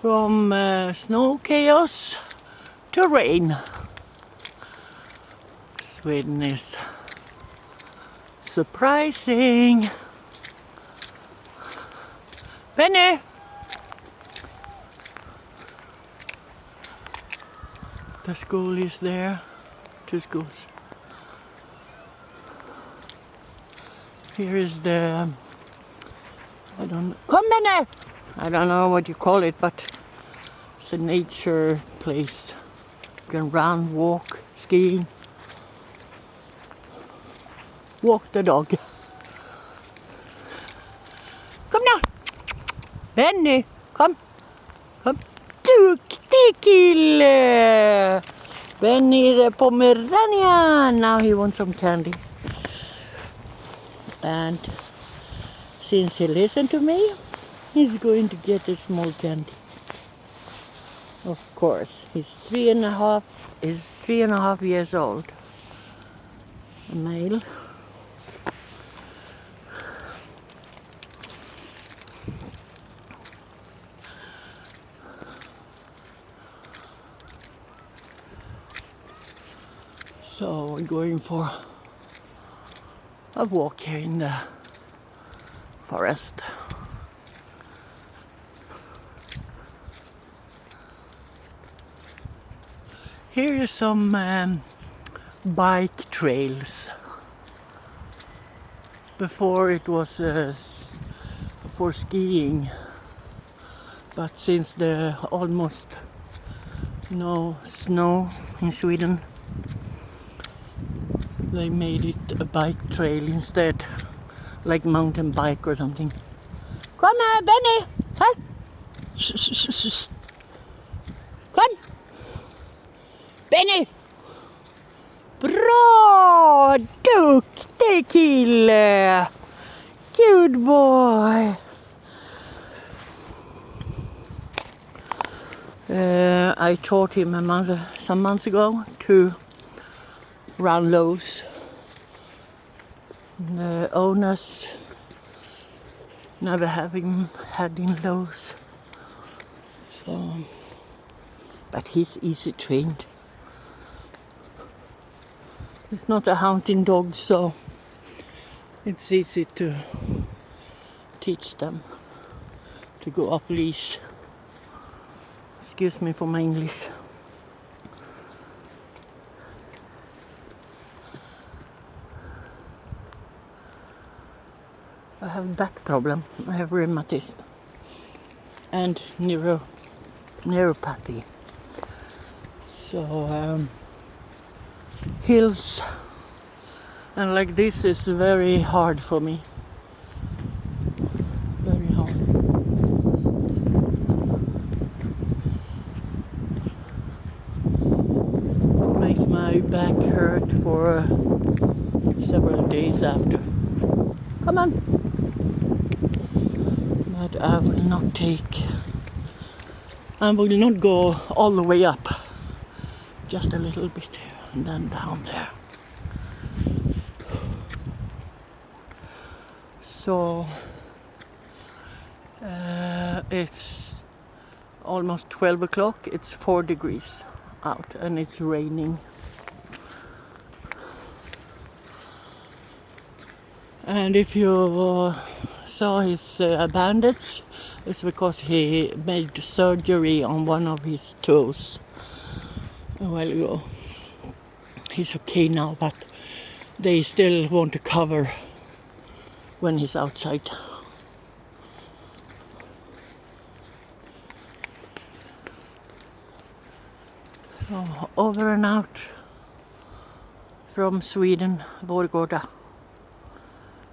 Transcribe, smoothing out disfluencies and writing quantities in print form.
From snow chaos to rain. Sweden is surprising. Benny! The school is there. 2 schools. Here is the, come Benny! I don't know what you call it, but it's a nature place. You can run, walk, skiing. Walk the dog. Come now! Benny, come! Come! Duktig kille! Benny the Pomeranian! Now he wants some candy. And since he listened to me, he's going to get a small candy. Of course, he's 3.5 years old. A male. So we're going for a walk here in the forest. Here are some bike trails. Before it was for skiing, but since there almost no snow in Sweden, they made it a bike trail instead, like mountain bike or something. Come here, Benny! Huh? Come! Benny! Bra! Duktig kille! Good boy! I taught him some months ago to run lows. The owners never had him in lows. So, but he's easy trained. He's not a hunting dog, so it's easy to teach them to go off leash. Excuse me for my English. I have a back problem. I have rheumatism and neuropathy. So hills and like this is very hard for me. Very hard. It makes my back hurt for several days after. Come on. But I will not go all the way up. Just a little bit here and then down there. So it's almost 12 o'clock. It's 4 degrees out and it's raining. And if you saw his bandage, it's because he made surgery on one of his toes a while ago. He's okay now, but they still want to cover when he's outside. So over and out from Sweden, Vårgårda.